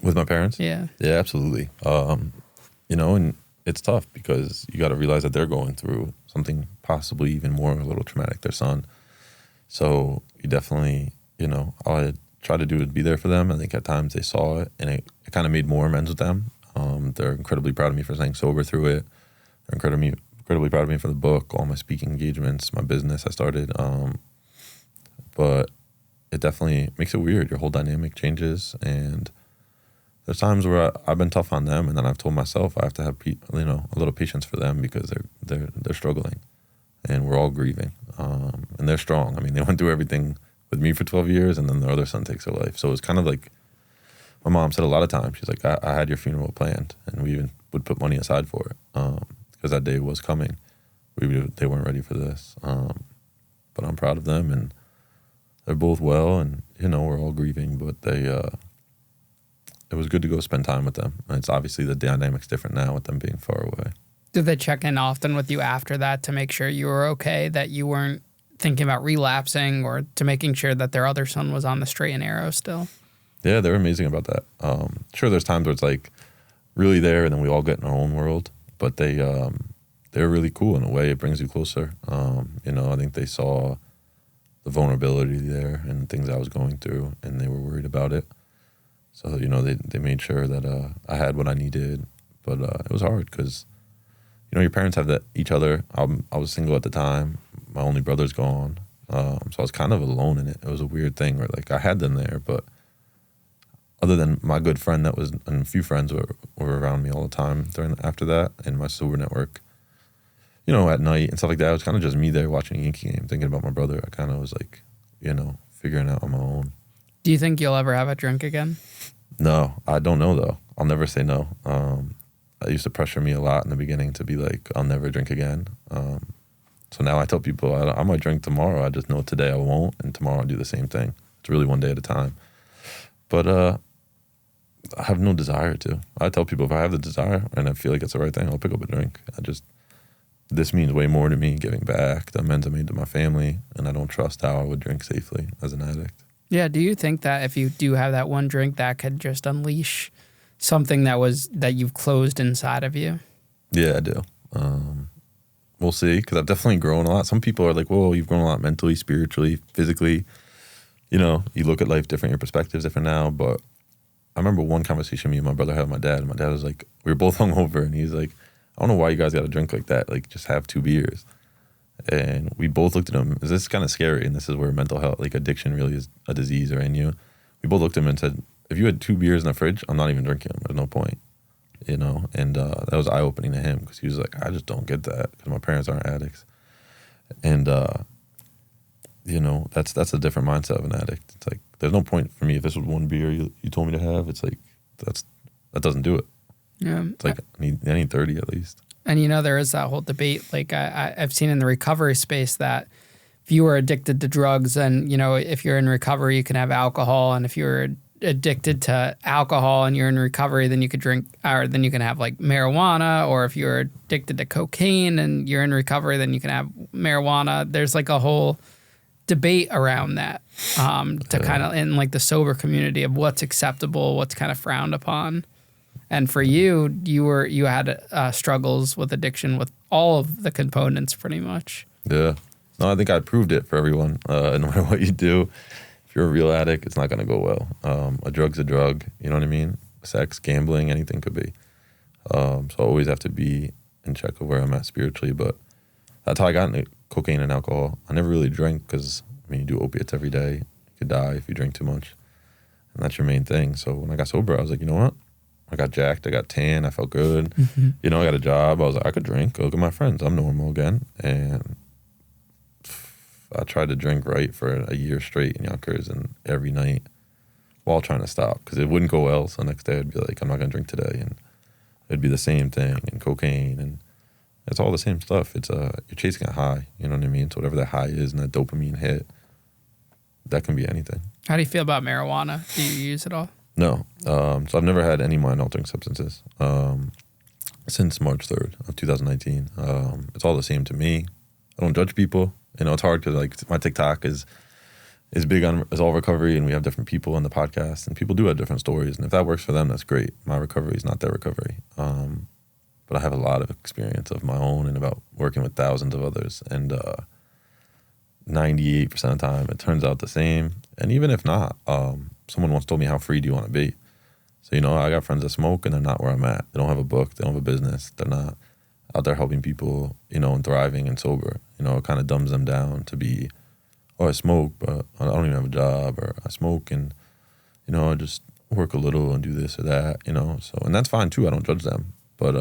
With my parents? Yeah. Yeah, absolutely. You know, and it's tough because you got to realize that they're going through something possibly even more a little traumatic, their son. So you definitely, you know, all I try to do is be there for them. I think at times they saw it, and it kind of made more amends with them. They're incredibly proud of me for staying sober through it. They're incredibly proud of me for the book, all my speaking engagements, my business I started. But it definitely makes it weird. Your whole dynamic changes, and there's times where I've been tough on them, and then I've told myself I have to have you know, a little patience for them because they're struggling, and we're all grieving. And they're strong. I mean, they went through everything with me for 12 years, and then their other son takes their life. So it's kind of like my mom said a lot of times. She's like, I had your funeral planned, and we even would put money aside for it because that day was coming. They weren't ready for this. But I'm proud of them, and they're both well, and, you know, we're all grieving, but it was good to go spend time with them. And it's obviously the dynamic's different now with them being far away. Did they check in often with you after that to make sure you were okay, that you weren't thinking about relapsing, or to making sure that their other son was on the straight and narrow still? Yeah, they're amazing about that. Sure, there's times where it's like really there, and then we all get in our own world, but they're really cool in a way. It brings you closer. You know, I think they saw the vulnerability there and things I was going through, and they were worried about it. So, you know, they made sure that I had what I needed, but it was hard because, you know, your parents have each other. I was single at the time. My only brother's gone. So I was kind of alone in it. It was a weird thing where, like, I had them there, but other than my good friend and a few friends were around me all the time after that, and my sober network, you know, at night and stuff like that, it was kind of just me there watching a Yankee game, thinking about my brother. I kind of was like, you know, figuring out on my own. Do you think you'll ever have a drink again? No, I don't know, though. I'll never say no. It used to pressure me a lot in the beginning to be like, I'll never drink again. So now I tell people I might drink tomorrow. I just know today I won't, and tomorrow I'll do the same thing. It's really one day at a time. But I have no desire to. I tell people if I have the desire and I feel like it's the right thing, I'll pick up a drink. This means way more to me, giving back, the amends I made to my family, and I don't trust how I would drink safely as an addict. Yeah, do you think that if you do have that one drink, that could just unleash something that you've closed inside of you? Yeah, I do. We'll see, because I've definitely grown a lot. Some people are like, whoa, you've grown a lot mentally, spiritually, physically. You know, you look at life different, your perspective's different now. But I remember one conversation me and my brother had with my dad, and my dad was like, we were both hungover, and he's like, I don't know why you guys got to drink like that. Like, just have 2 beers. And we both looked at him. This is kind of scary, and this is where mental health, like addiction really is a disease or in you. We both looked at him and said, if you had 2 beers in the fridge, I'm not even drinking them. There's no point, you know? And that was eye-opening to him, because he was like, I just don't get that, because my parents aren't addicts. And, you know, that's a different mindset of an addict. It's like, there's no point for me if this was 1 beer you told me to have. It's like, that doesn't do it. Yeah. It's like, I need 30 at least. And, you know, there is that whole debate. Like, I've seen in the recovery space that if you are addicted to drugs, and, you know, if you're in recovery, you can have alcohol. And if you're addicted to alcohol and you're in recovery, then you could drink, or then you can have like marijuana. Or if you're addicted to cocaine and you're in recovery, then you can have marijuana. There's like a whole debate around that to kind of in like the sober community of what's acceptable, what's kind of frowned upon. And for you, you had struggles with addiction with all of the components pretty much. Yeah. No, I think I proved it for everyone. No matter what you do, if you're a real addict, it's not going to go well. A drug's a drug. You know what I mean? Sex, gambling, anything could be. So I always have to be in check of where I'm at spiritually. But that's how I got into cocaine and alcohol. I never really drank because, I mean, you do opiates every day. You could die if you drink too much. And that's your main thing. So when I got sober, I was like, you know what? I got jacked. I got tan. I felt good. Mm-hmm. You know, I got a job. I was like, I could drink. Go look at my friends. I'm normal again. And I tried to drink right for a year straight in Yonkers and every night while trying to stop because it wouldn't go well. So the next day I'd be like, I'm not going to drink today. And it'd be the same thing and cocaine. And it's all the same stuff. It's you're chasing a high. You know what I mean? So whatever that high is and that dopamine hit, that can be anything. How do you feel about marijuana? Do you use it all? No. So I've never had any mind-altering substances since March 3rd of 2019. It's all the same to me. I don't judge people. You know, it's hard because like my TikTok is big on is all recovery, and we have different people on the podcast, and people do have different stories. And if that works for them, that's great. My recovery is not their recovery. But I have a lot of experience of my own and about working with thousands of others. And 98% of the time, it turns out the same. And even if not, someone once told me, how free do you want to be? So, you know, I got friends that smoke and they're not where I'm at. They don't have a book. They don't have a business. They're not out there helping people, you know, and thriving and sober. You know, it kind of dumbs them down to be, oh, I smoke, but I don't even have a job. Or I smoke and, you know, I just work a little and do this or that, you know. So, and that's fine too. I don't judge them. But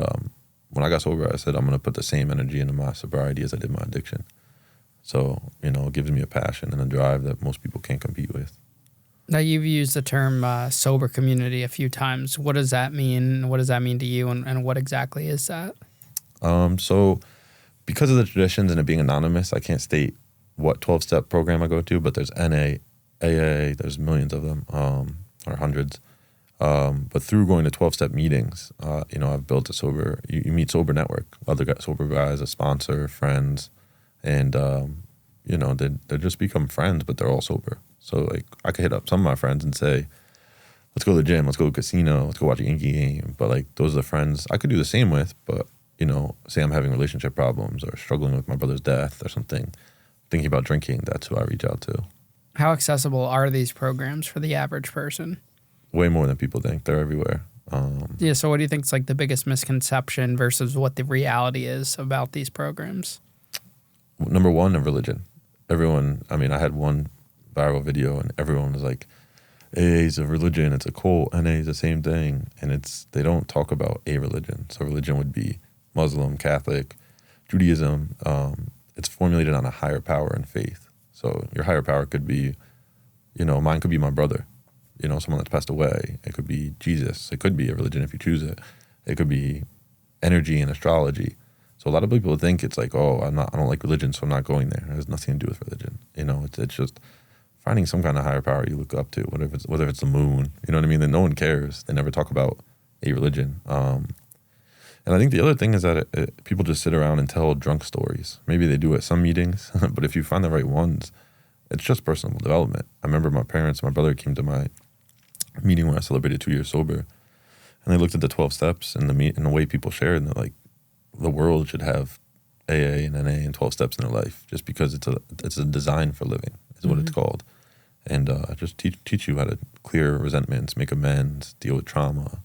when I got sober, I said, I'm going to put the same energy into my sobriety as I did my addiction. So, you know, it gives me a passion and a drive that most people can't compete with. Now, you've used the term sober community a few times. What does that mean? What does that mean to you? And what exactly is that? So because of the traditions and it being anonymous, I can't state what 12-step program I go to, but there's NA, AA, there's millions of them, or hundreds. But through going to 12-step meetings, you know, I've built a sober, you meet sober network, sober guys, a sponsor, friends, and, you know, they just become friends, but they're all sober. So, like, I could hit up some of my friends and say, let's go to the gym, let's go to the casino, let's go watch a Yankee game. But, like, those are the friends I could do the same with, but, you know, say I'm having relationship problems or struggling with my brother's death or something, thinking about drinking, that's who I reach out to. How accessible are these programs for the average person? Way more than people think. They're everywhere. Yeah, so what do you think is, like, the biggest misconception versus what the reality is about these programs? Number one, of religion. Everyone, I mean, I had one viral video and everyone was like, AA is a religion, it's a cult, NA is the same thing. And they don't talk about a religion. So religion would be Muslim, Catholic, Judaism. It's formulated on a higher power and faith. So your higher power could be, you know, mine could be my brother, you know, someone that's passed away. It could be Jesus. It could be a religion if you choose it. It could be energy and astrology. So a lot of people think it's like, oh, I don't like religion, so I'm not going there. It has nothing to do with religion. You know, it's just finding some kind of higher power you look up to, whether it's the moon, you know what I mean? Then no one cares. They never talk about a religion. And I think the other thing is that people just sit around and tell drunk stories. Maybe they do at some meetings, but if you find the right ones, it's just personal development. I remember my brother came to my meeting when I celebrated 2 years sober, and they looked at the 12 steps and the way people shared, and they're like, the world should have AA and NA and 12 steps in their life, just because it's a design for living is what it's called. And just teach you how to clear resentments, make amends, deal with trauma,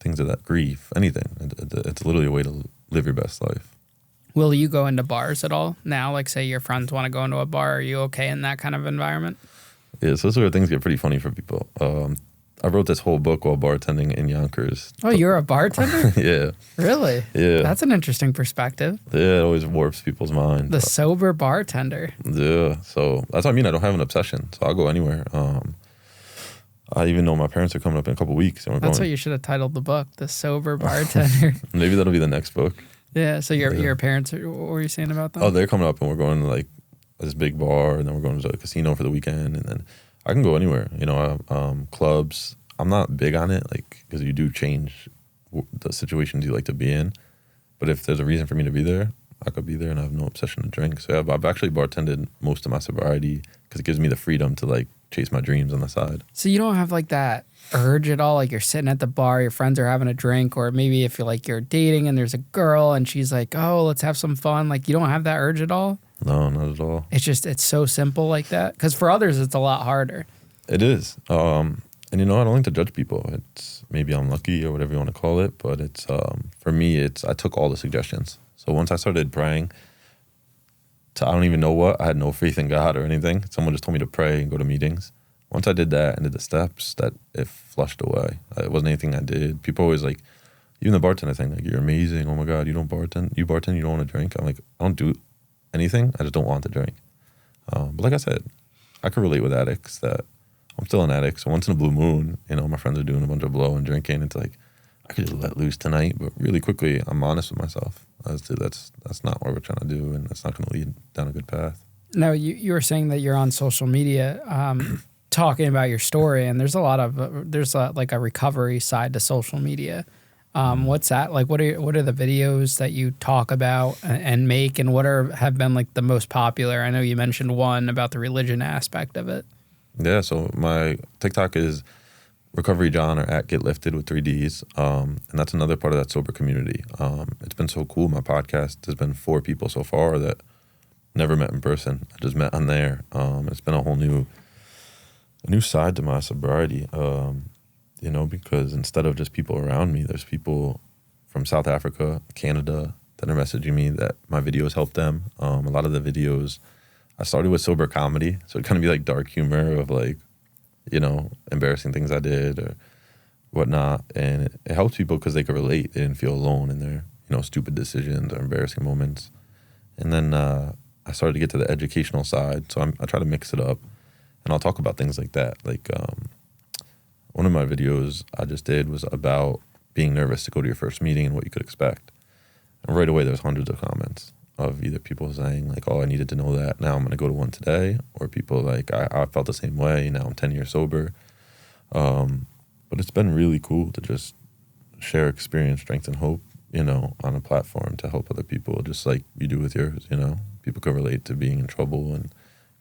things of that, grief, anything. It's literally a way to live your best life. Will you go into bars at all now? Like, say your friends want to go into a bar. Are you okay in that kind of environment? Yeah, so sort of things get pretty funny for people. I wrote this whole book while bartending in Yonkers. Oh, you're a bartender? Yeah. Really? Yeah. That's an interesting perspective. Yeah, it always warps people's mind. The sober bartender. Yeah, so that's what I mean. I don't have an obsession, so I'll go anywhere. I even know my parents are coming up in a couple weeks. And That's what you should have titled the book, The Sober Bartender. Maybe that'll be the next book. Yeah, so your parents, what were you saying about that? Oh, they're coming up and we're going to like this big bar, and then we're going to a casino for the weekend, and then I can go anywhere, you know, clubs. I'm not big on it, like, because you do change the situations you like to be in. But if there's a reason for me to be there, I could be there and I have no obsession to drink. So yeah, I've actually bartended most of my sobriety because it gives me the freedom to like chase my dreams on the side. So you don't have like that urge at all? Like you're sitting at the bar, your friends are having a drink, or maybe if you're dating and there's a girl and she's like, oh, let's have some fun. Like you don't have that urge at all? No, not at all. It's so simple like that. Because for others, it's a lot harder. It is. And I don't like to judge people. It's maybe I'm lucky or whatever you want to call it, but it's for me, I took all the suggestions. So once I started praying to I don't even know what, I had no faith in God or anything. Someone just told me to pray and go to meetings. Once I did that and did the steps, that it flushed away. It wasn't anything I did. People always like, even the bartender thing, like, you're amazing. Oh my God, you don't bartend. You bartend, you don't want to drink. I'm like, I don't do anything. I just don't want to drink. But like I said, I could relate with addicts that I'm still an addict. So once in a blue moon, my friends are doing a bunch of blow and drinking. It's like, I could just let loose tonight. But really quickly, I'm honest with myself. That's not what we're trying to do. And that's not going to lead down a good path. No, you were saying that you're on social media talking about your story. And there's like a recovery side to social media. What's that? Like, what are the videos that you talk about and make, and what have been like the most popular? I know you mentioned one about the religion aspect of it. Yeah, so my TikTok is Recovery Jon, or at Get Lifted with 3 Ds. And that's another part of that sober community. It's been so cool. My podcast has been 4 people so far that never met in person. I just met on there. It's been a whole new side to my sobriety. Because instead of just people around me, there's people from South Africa, Canada that are messaging me that my videos help them. A lot of the videos, I started with sober comedy. So it kind of be like dark humor of like, embarrassing things I did or whatnot. And it helps people because they could relate. They didn't feel alone in their, stupid decisions or embarrassing moments. And then I started to get to the educational side. So I try to mix it up. And I'll talk about things like that. Like one of my videos I just did was about being nervous to go to your first meeting and what you could expect. And right away, there's hundreds of comments of either people saying like, oh, I needed to know that. Now I'm going to go to one today. Or people like, I felt the same way. Now I'm 10 years sober. But it's been really cool to just share experience, strength, and hope, on a platform to help other people, just like you do with yours, People can relate to being in trouble and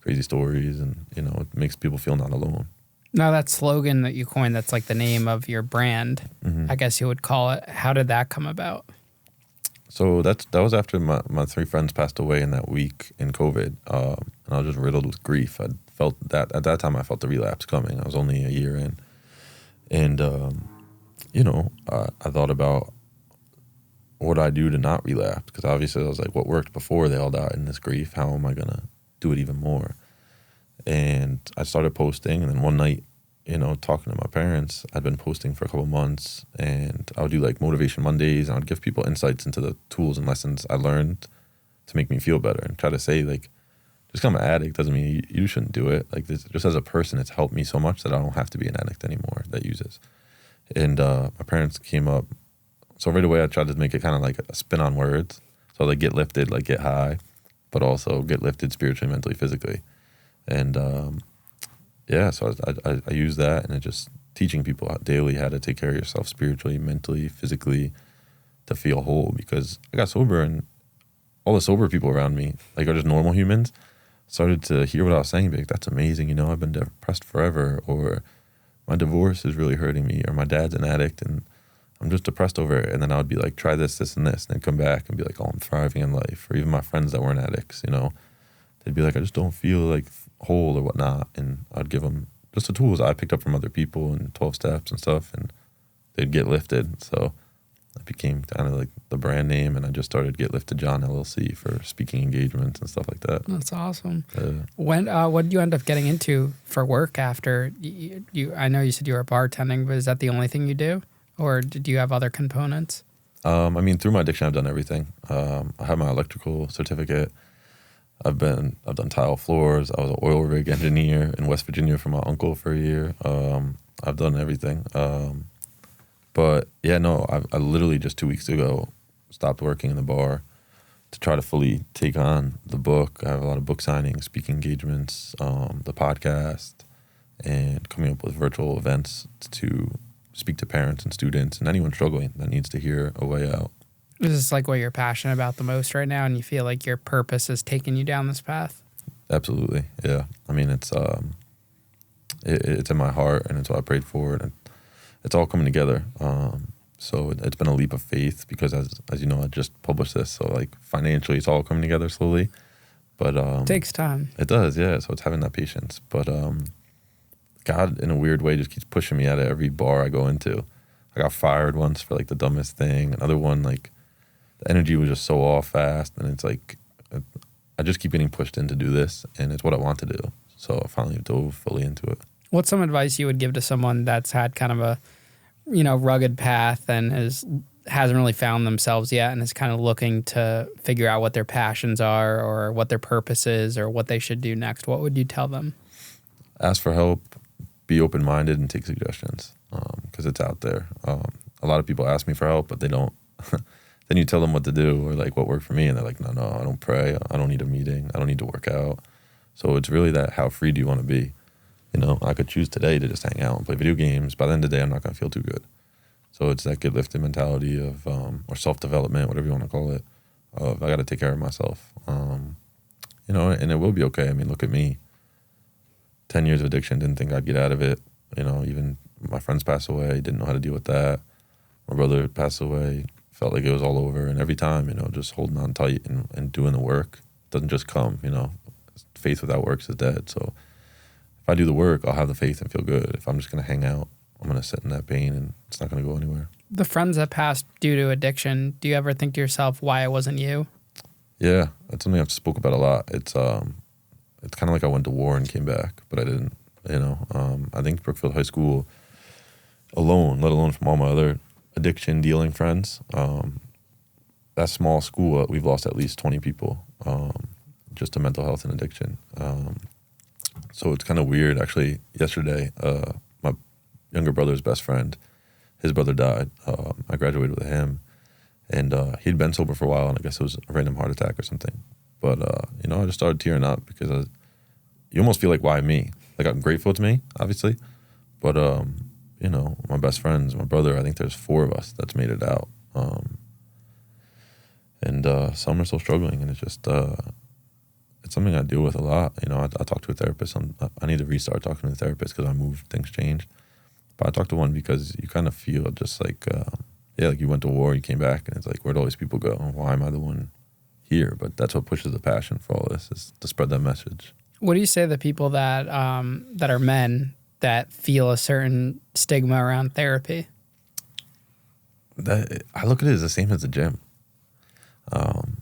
crazy stories, and, it makes people feel not alone. Now, that slogan that you coined, that's like the name of your brand, I guess you would call it. How did that come about? So that was after my 3 friends passed away in that week in COVID, and I was just riddled with grief. I felt that at that time I felt the relapse coming. I was only a year in, and I thought about what I do to not relapse, because obviously I was like, what worked before they all died in this grief? How am I gonna do it even more? And I started posting, and then one night, talking to my parents, I'd been posting for a couple months, and I would do like Motivation Mondays, and I would give people insights into the tools and lessons I learned to make me feel better, and try to say like, just because I'm an addict doesn't mean you shouldn't do it. Like this, just as a person, it's helped me so much that I don't have to be an addict anymore that uses. And my parents came up, so right away I tried to make it kind of like a spin on words. So like get lifted, like get high, but also get lifted spiritually, mentally, physically. And so I use that, and it just teaching people daily how to take care of yourself spiritually, mentally, physically, to feel whole. Because I got sober, and all the sober people around me, like, are just normal humans, started to hear what I was saying, like, that's amazing, I've been depressed forever, or my divorce is really hurting me, or my dad's an addict, and I'm just depressed over it. And then I would be like, try this, this, and this, and then come back and be like, oh, I'm thriving in life. Or even my friends that weren't addicts, they'd be like, I just don't feel like whole or whatnot. And I'd give them just the tools I picked up from other people and 12 steps and stuff, and they'd get lifted. So that became kind of like the brand name, and I just started Get Lifted Jon LLC for speaking engagements and stuff like that. That's awesome. What did you end up getting into for work after you? I know you said you were bartending, but is that the only thing you do, or did you have other components? Through my addiction, I've done everything. I have my electrical certificate. I've done tile floors. I was an oil rig engineer in West Virginia for my uncle for a year. I've done everything. I literally just 2 weeks ago stopped working in the bar to try to fully take on the book. I have a lot of book signings, speaking engagements, the podcast, and coming up with virtual events to speak to parents and students and anyone struggling that needs to hear a way out. Is this like what you're passionate about the most right now, and you feel like your purpose is taking you down this path? Absolutely, yeah. I mean, it's in my heart, and it's what I prayed for, and it's all coming together. So it's been a leap of faith because, as you know, I just published this, so like financially, it's all coming together slowly. But It takes time. It does, yeah. So it's having that patience. But God, in a weird way, just keeps pushing me out of every bar I go into. I got fired once for like the dumbest thing. Another one, like the energy was just so off fast, and it's like I just keep getting pushed in to do this, and it's what I want to do. So I finally dove fully into it. What's some advice you would give to someone that's had kind of a, rugged path and hasn't really found themselves yet and is kind of looking to figure out what their passions are or what their purpose is or what they should do next? What would you tell them? Ask for help, be open-minded, and take suggestions because it's out there. A lot of people ask me for help, but they don't. Then you tell them what to do or like what worked for me, and they're like, no, I don't pray. I don't need a meeting. I don't need to work out. So it's really that, how free do you want to be? I could choose today to just hang out and play video games. By the end of the day, I'm not going to feel too good. So it's that good lifting mentality of, or self-development, whatever you want to call it, of I got to take care of myself. And it will be okay. I mean, look at me. 10 years of addiction, didn't think I'd get out of it. Even my friends passed away, didn't know how to deal with that. My brother passed away, felt like it was all over. And every time, just holding on tight and doing the work doesn't just come, faith without works is dead. So if I do the work, I'll have the faith and feel good. If I'm just going to hang out, I'm going to sit in that pain and it's not going to go anywhere. The friends that passed due to addiction, do you ever think to yourself why it wasn't you? Yeah, that's something I've spoke about a lot. It's kind of like I went to war and came back, but I didn't, I think Brookfield High School alone, let alone from all my other addiction dealing friends, that small school, we've lost at least 20 people just to mental health and addiction. So it's kind of weird. Actually, yesterday, my younger brother's best friend, his brother died. I graduated with him, and he'd been sober for a while, and I guess it was a random heart attack or something. But, I just started tearing up because you almost feel like, why me? Like, I'm grateful to me, obviously. But, my best friends, my brother, I think there's 4 of us that's made it out. And some are still struggling, and it's just, it's something I deal with a lot. I talk to a therapist. I need to restart talking to a therapist because I moved, things changed. But I talked to one because you kind of feel just like, like you went to war, you came back, and it's like, where'd all these people go? Why am I the one here? But that's what pushes the passion for all this, is to spread that message. What do you say to the people that that are men that feel a certain stigma around therapy? I look at it as the same as the gym.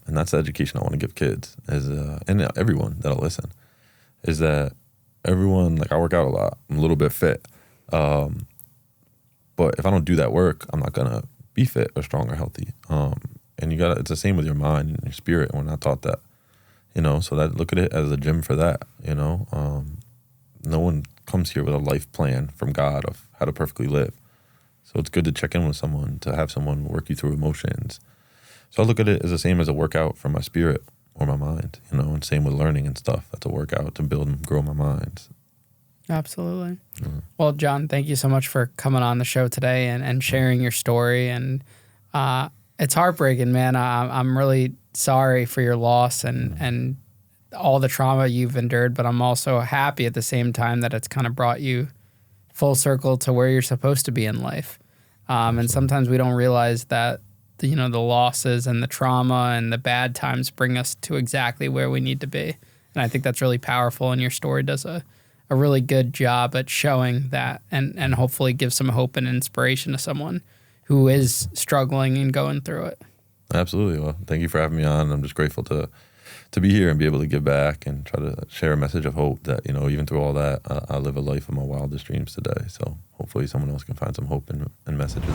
And that's the education I want to give kids, and everyone that'll listen, is that everyone, like I work out a lot, I'm a little bit fit. But if I don't do that work, I'm not going to be fit or strong or healthy. And it's the same with your mind and your spirit. We're not taught that, so that look at it as a gym for that, no one comes here with a life plan from God of how to perfectly live. So it's good to check in with someone, to have someone work you through emotions. So I look at it as the same as a workout for my spirit or my mind, and same with learning and stuff. That's a workout to build and grow my mind. Absolutely. Mm-hmm. Well, Jon, thank you so much for coming on the show today and sharing your story. And it's heartbreaking, man. I'm really sorry for your loss and all the trauma you've endured, but I'm also happy at the same time that it's kind of brought you full circle to where you're supposed to be in life. And sometimes we don't realize that the losses and the trauma and the bad times bring us to exactly where we need to be. And I think that's really powerful, and your story does a really good job at showing that and hopefully give some hope and inspiration to someone who is struggling and going through it. Absolutely. Well, thank you for having me on. I'm just grateful to be here and be able to give back and try to share a message of hope that, even through all that, I live a life of my wildest dreams today. So hopefully someone else can find some hope and messages.